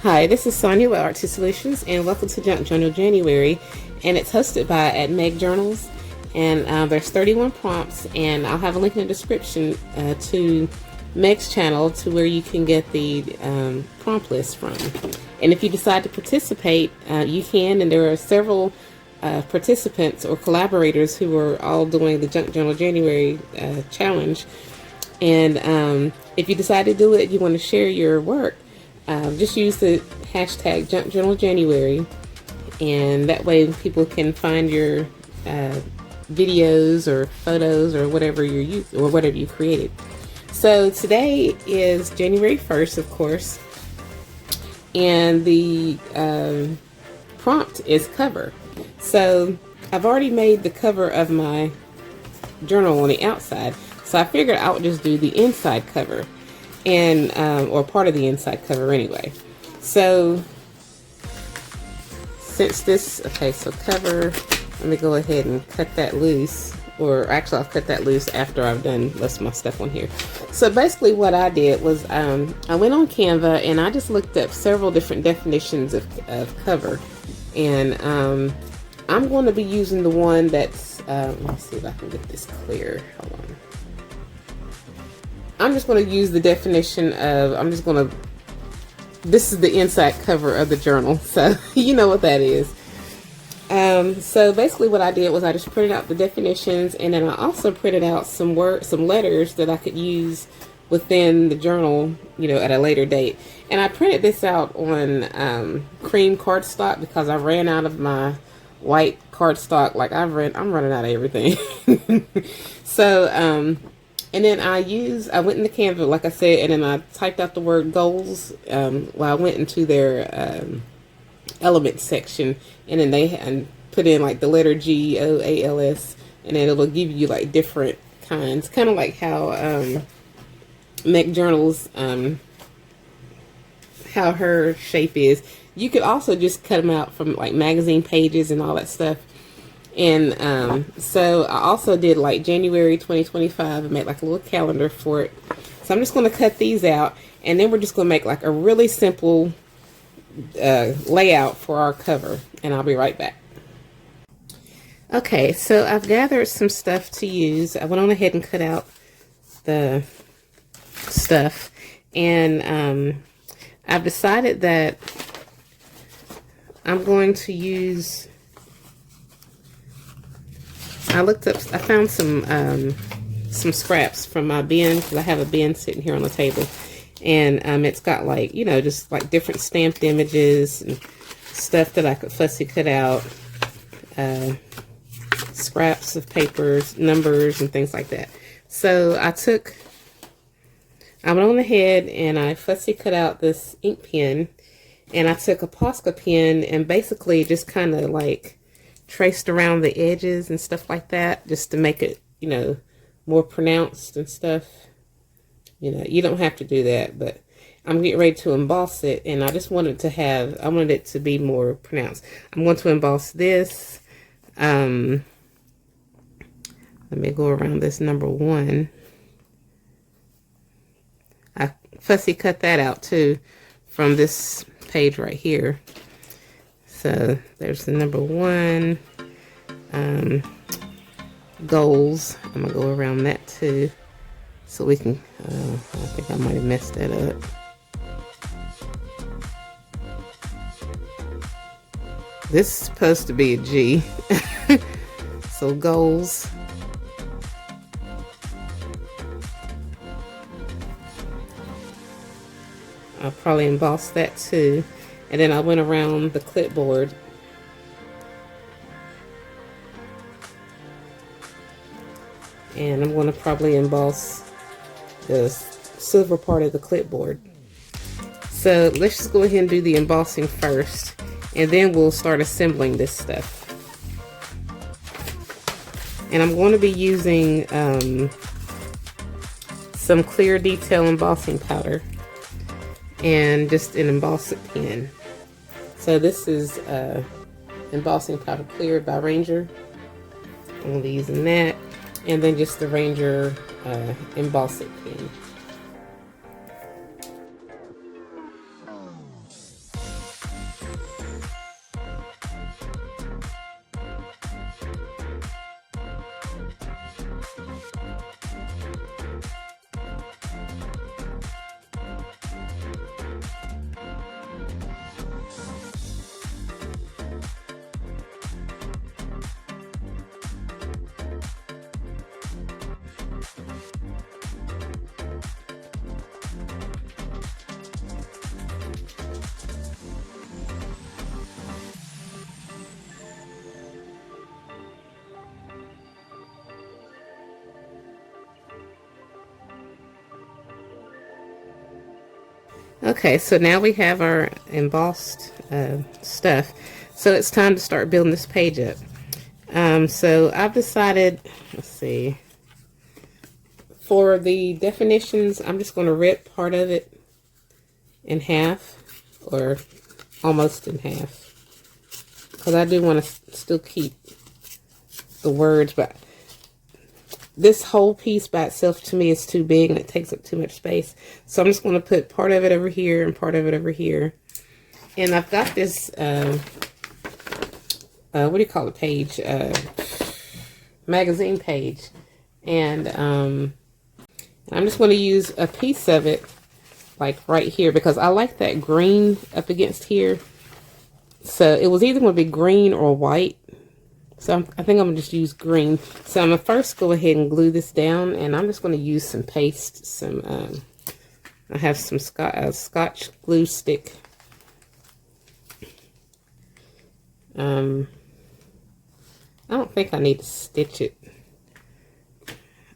Hi, this is Sonia with Art Solutions, and welcome to Junk Journal January, and it's hosted by at Meg Journals, and there's 31 prompts, and I'll have a link in the description to Meg's channel to where you can get the prompt list from. And if you decide to participate, you can, and there are several participants or collaborators who are all doing the Junk Journal January challenge. And if you decide to do it, you want to share your work, just use the hashtag junkjournaljanuary, and that way people can find your videos or photos or whatever you created. So today is January 1st, of course, and the prompt is cover. So I've already made the cover of my journal on the outside, so I figured I would just do the inside cover, and or part of the inside cover anyway. So since this, okay, so cover, let me go ahead and cut that loose, or actually I'll cut that loose after I've done most of my stuff on here. So basically what I did was I went on Canva and I just looked up several different definitions of cover, and I'm going to be using the one that's let's see if I can get this clear. Hold on. I'm just going to use the definition of, this is the inside cover of the journal, so you know what that is. So basically what I did was I just printed out the definitions, and then I also printed out some letters that I could use within the journal, you know, at a later date. And I printed this out on cream cardstock because I ran out of my white cardstock. Like I'm running out of everything. So and then I went into Canva, like I said, and then I typed out the word goals. Well, I went into their element section, and then they put in like the letter GOALS, and then it'll give you like different kinds, kind of like how Meg Journals, how her shape is. You could also just cut them out from like magazine pages and all that stuff. And so I also did like January 2025 and made like a little calendar for it. So I'm just going to cut these out, and then we're just going to make like a really simple layout for our cover, and I'll be right back. Okay, so I've gathered some stuff to use. I went on ahead and cut out the stuff, and I've decided that I'm going to use, I found some scraps from my bin, because I have a bin sitting here on the table, and it's got like, you know, just like different stamped images and stuff that I could fussy cut out, scraps of papers, numbers, and things like that. So I went on ahead and I fussy cut out this ink pen, and I took a Posca pen and basically just kind of like traced around the edges and stuff like that, just to make it, you know, more pronounced and stuff. You know, you don't have to do that, but I'm getting ready to emboss it, and I just wanted it to be more pronounced. I'm going to emboss this. Let me go around this number 1. I fussy cut that out too from this page right here. So there's the number 1, goals. I'm gonna go around that too, so we can, I think I might have messed that up. This is supposed to be a G. So goals. I'll probably emboss that too. And then I went around the clipboard. And I'm going to probably emboss the silver part of the clipboard. So let's just go ahead and do the embossing first, and then we'll start assembling this stuff. And I'm going to be using some clear detail embossing powder and just an embossing pen. So this is embossing powder clear by Ranger. I'm going to be using that, and then just the Ranger embossing pen. Okay, so now we have our embossed stuff. So it's time to start building this page up. So I've decided, let's see, for the definitions, I'm just going to rip part of it in half, or almost in half, because I do want to still keep the words, but this whole piece by itself to me is too big and it takes up too much space. So I'm just going to put part of it over here and part of it over here. And I've got this, what do you call it, page? Magazine page. And I'm just going to use a piece of it, like right here, because I like that green up against here. So it was either going to be green or white. So I think I'm going to just use green. So I'm going to first go ahead and glue this down. And I'm just going to use some paste. I have some Scotch glue stick. I don't think I need to stitch it.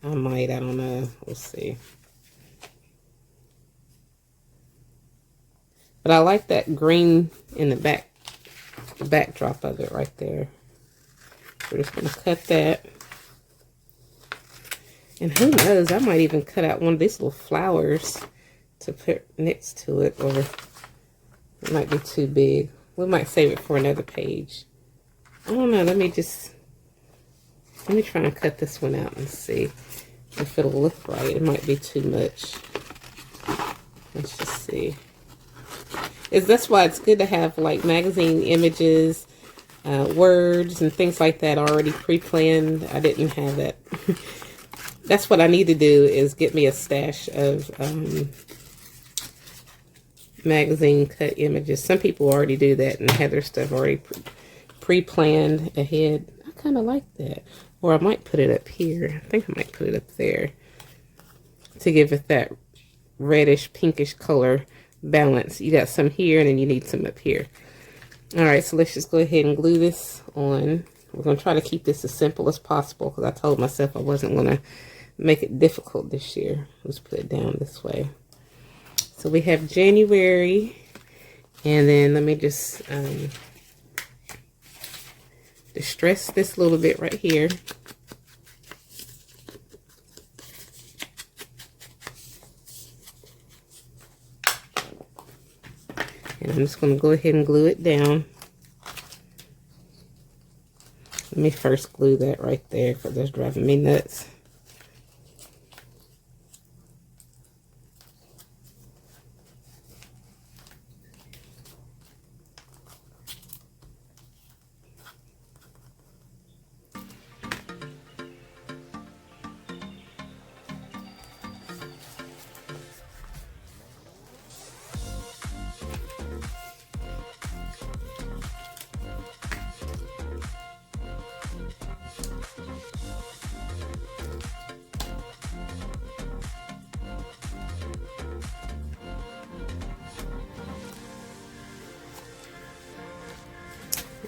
I might, I don't know. We'll see. But I like that green in the backdrop of it right there. We're just going to cut that. And who knows, I might even cut out one of these little flowers to put next to it, or it might be too big. We might save it for another page. I don't know, let me try and cut this one out and see if it'll look right. It might be too much. Let's just see. That's why it's good to have like magazine images, words and things like that already pre-planned. I didn't have that. That's what I need to do, is get me a stash of magazine cut images. Some people already do that and have their stuff already pre-planned ahead. I kind of like that. Or I might put it up here. I think I might put it up there to give it that reddish pinkish color balance. You got some here and then you need some up here. Alright, so let's just go ahead and glue this on. We're going to try to keep this as simple as possible, because I told myself I wasn't going to make it difficult this year. Let's put it down this way. So we have January, and then let me just distress this a little bit right here. And I'm just going to go ahead and glue it down. Let me first glue that right there, because that's driving me nuts.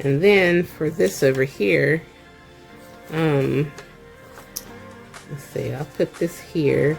And then for this over here, let's see, I'll put this here.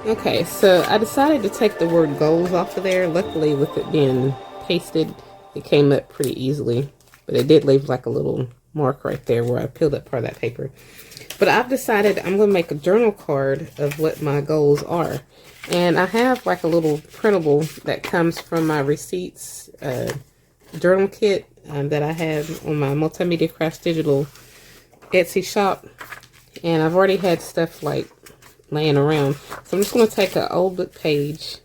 Okay, so I decided to take the word goals off of there. Luckily, with it being pasted, it came up pretty easily. But it did leave like a little mark right there where I peeled up part of that paper. But I've decided I'm going to make a journal card of what my goals are. And I have like a little printable that comes from my receipts journal kit that I have on my Multimedia Crafts Digital Etsy shop. And I've already had stuff like laying around. So I'm just going to take an old book page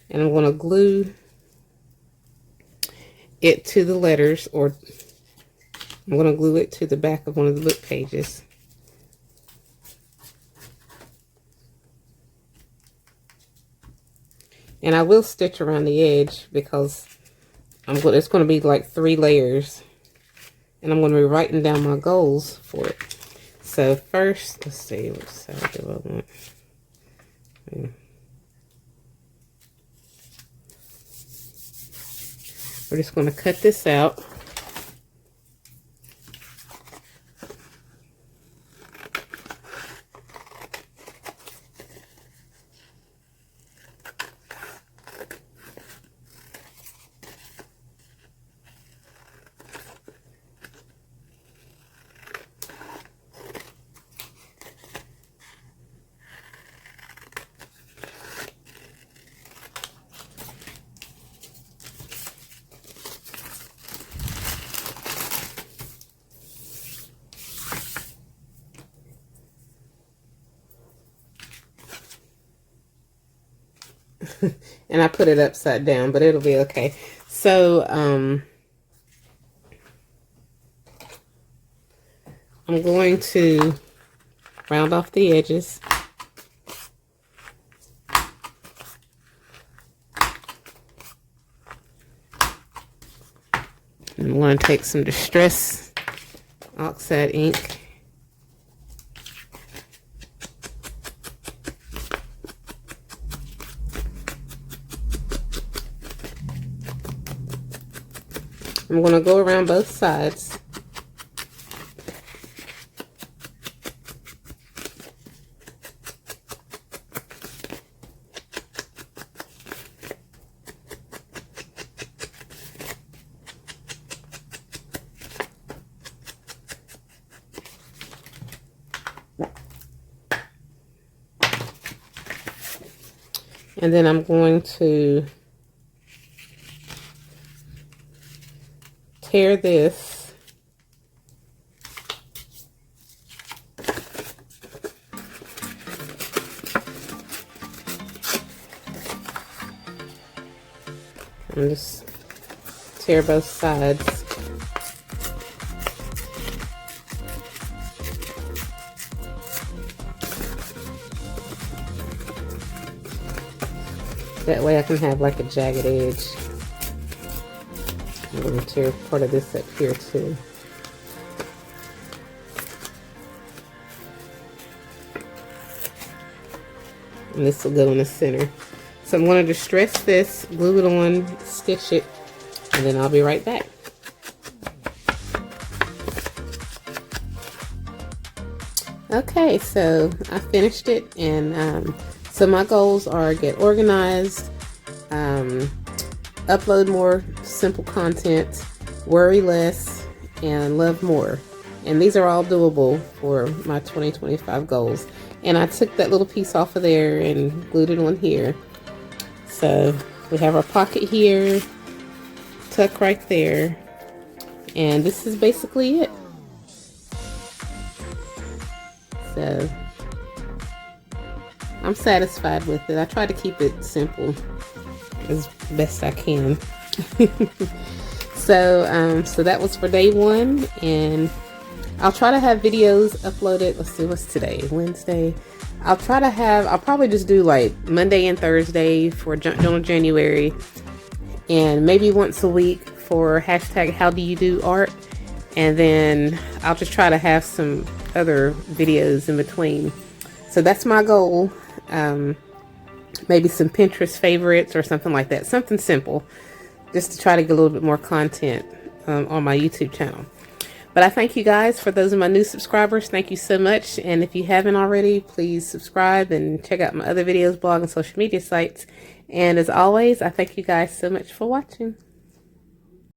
and I'm going to glue it to the letters, or I'm going to glue it to the back of one of the book pages. And I will stitch around the edge because it's going to be like 3 layers. And I'm going to be writing down my goals for it. So first, let's see, which side do I want? We're just going to cut this out. And I put it upside down, but it'll be okay. So, I'm going to round off the edges. I'm going to take some Distress Oxide ink. I'm going to go around both sides. And then I'm going to tear this and just tear both sides. That way I can have like a jagged edge. I'm going to tear part of this up here too. And this will go in the center. So I'm going to distress this, glue it on, stitch it, and then I'll be right back. Okay, so I finished it, and so my goals are get organized, upload more simple content, worry less, and love more. And these are all doable for my 2025 goals. And I took that little piece off of there and glued it on here. So we have our pocket here, tuck right there, and this is basically it. So I'm satisfied with it. I try to keep it simple as best I can. So that was for day 1, and I'll try to have videos uploaded. Let's see, what's today? Wednesday. I'll probably just do like Monday and Thursday for Junk Journal January, and maybe once a week for hashtag how do you do art. And then I'll just try to have some other videos in between. So that's my goal. Maybe some Pinterest favorites or something like that. Something simple, just to try to get a little bit more content on my YouTube channel. But I thank you guys. For those of my new subscribers, thank you so much. And if you haven't already, please subscribe and check out my other videos, blog, and social media sites. And as always, I thank you guys so much for watching.